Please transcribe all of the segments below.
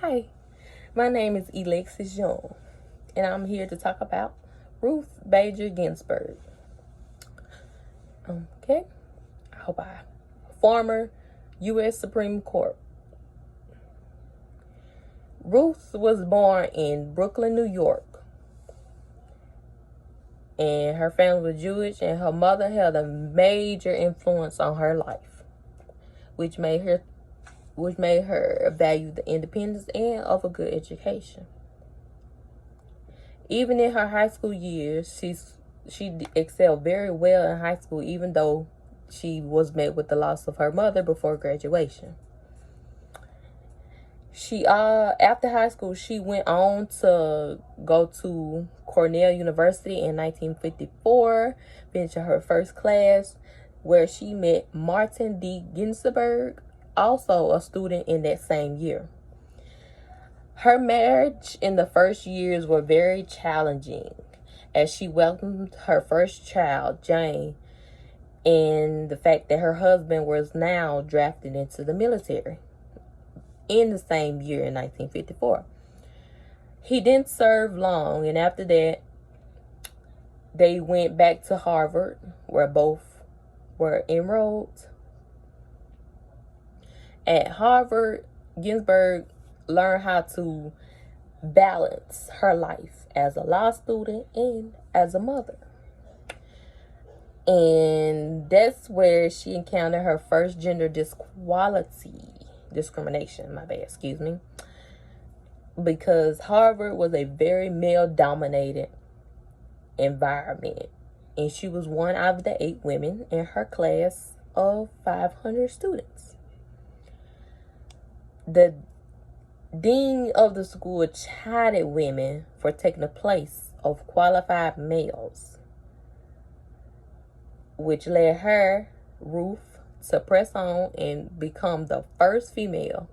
Hi, my name is Alexis Young, and I'm here to talk about Ruth Bader Ginsburg. Okay, former U.S. Supreme Court. Ruth was born in Brooklyn, New York, and her family was Jewish, and her mother had a major influence on her life, which made her value the independence and of a good education. Even in her high school years, she excelled very well in high school, even though she was met with the loss of her mother before graduation. After high school, she went on to go to Cornell University in 1954, finishing her first class, where she met Martin D. Ginsburg, also a student in that same year. Her marriage in the first years were very challenging, as she welcomed her first child, Jane, and the fact that her husband was now drafted into the military in the same year in 1954. He didn't serve long, and after that, they went back to Harvard, where both were enrolled. At Harvard, Ginsburg learned how to balance her life as a law student and as a mother. And that's where she encountered her first gender discrimination, because Harvard was a very male-dominated environment, and she was one out of the 8 women in her class of 500 students. The dean of the school chided women for taking the place of qualified males, which led her, Ruth, to press on and become the first female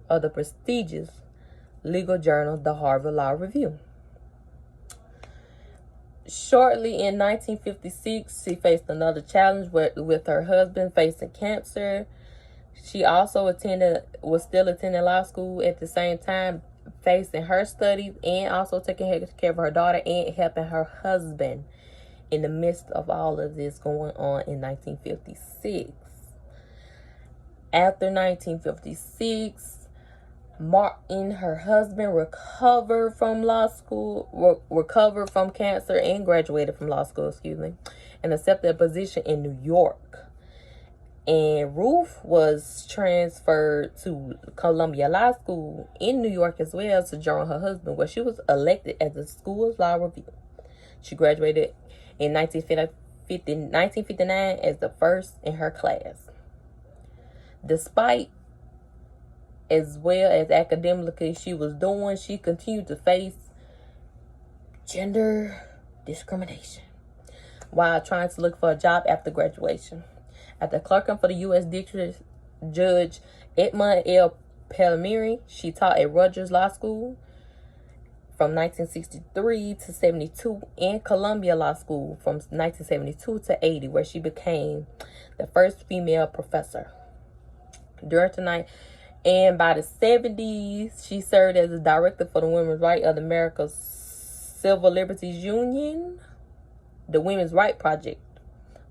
of the prestigious legal journal, the Harvard Law Review. Shortly in 1956, she faced another challenge with her husband facing cancer. She also was still attending law school at the same time, facing her studies and also taking care of her daughter and helping her husband in the midst of all of this going on in 1956. After 1956, Martin, her husband, recovered from cancer and graduated from law school, and accepted a position in New York. And Ruth was transferred to Columbia Law School in New York as well to join her husband, where she was elected as the school's law review. She graduated in 1959 as the first in her class. Despite as well as academically she was doing, she continued to face gender discrimination while trying to look for a job after graduation. After clerking for the U.S. District Judge Edmund L. Palmieri, she taught at Rutgers Law School from 1963 to 72 and Columbia Law School from 1972 to 80, where she became the first female professor. During tonight, and by the 70s, she served as the director for the Women's Right of America's Civil Liberties Union, the Women's Right Project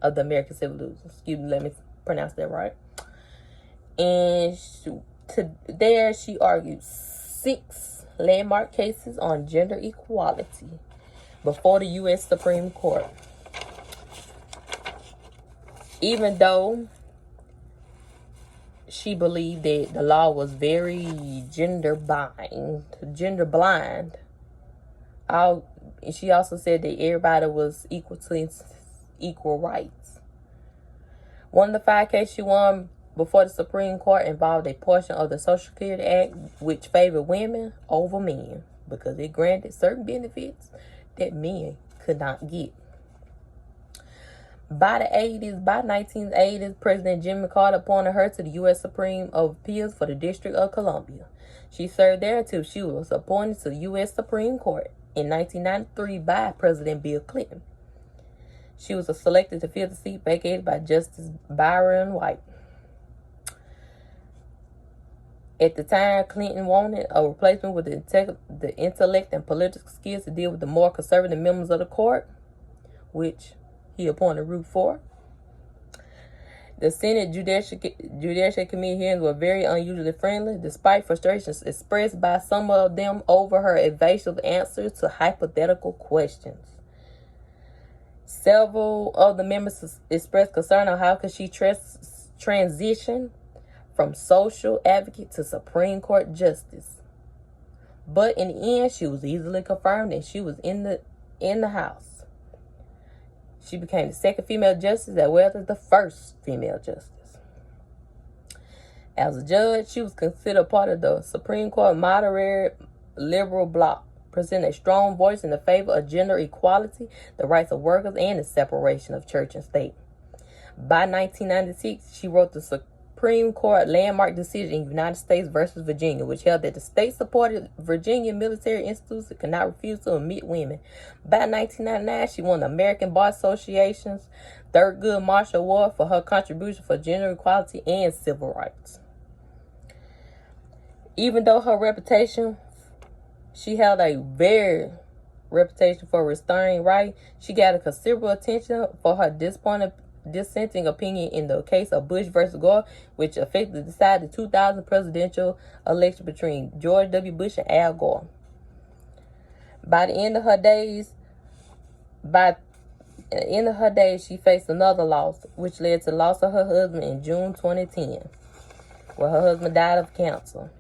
of the American Civil Liberties. Let me pronounce that right. And there she argued 6 landmark cases on gender equality before the U.S. Supreme Court. Even though she believed that the law was very gender blind. She also said that everybody was equal rights. One of the 5 cases she won before the Supreme Court involved a portion of the Social Security Act which favored women over men because it granted certain benefits that men could not get. By the 1980s, President Jimmy Carter appointed her to the U.S. Supreme Appeals for the District of Columbia. She served there until she was appointed to the U.S. Supreme Court in 1993 by President Bill Clinton. She was selected to fill the seat vacated by Justice Byron White. At the time, Clinton wanted a replacement with the intellect and political skills to deal with the more conservative members of the court, which he appointed Root for. The Senate Judicial Committee hearings were very unusually friendly, despite frustrations expressed by some of them over her evasive answers to hypothetical questions. Several of the members expressed concern on how could she transition from social advocate to Supreme Court justice. But in the end, she was easily confirmed and she was in the House. She became the second female justice as well as the first female justice. As a judge, she was considered part of the Supreme Court moderate liberal bloc, presenting a strong voice in the favor of gender equality, the rights of workers, and the separation of church and state. By 1996, she wrote the Supreme Court landmark decision in United States versus Virginia, which held that the state-supported Virginia military institutes could not refuse to admit women. By 1999, she won the American Bar Association's Thurgood Marshall Award for her contribution for gender equality and civil rights. Even though her reputation, she held a very reputation for restoring right, she got a considerable attention for her dissenting opinion in the case of Bush versus Gore, which effectively decided the 2000 presidential election between George W. Bush and Al Gore. By the end of her days, she faced another loss, which led to the loss of her husband in June 2010, where her husband died of cancer.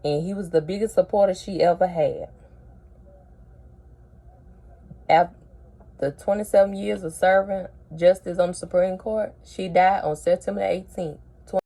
And he was the biggest supporter she ever had. After 27 years of serving justice on the Supreme Court, she died on September 18th,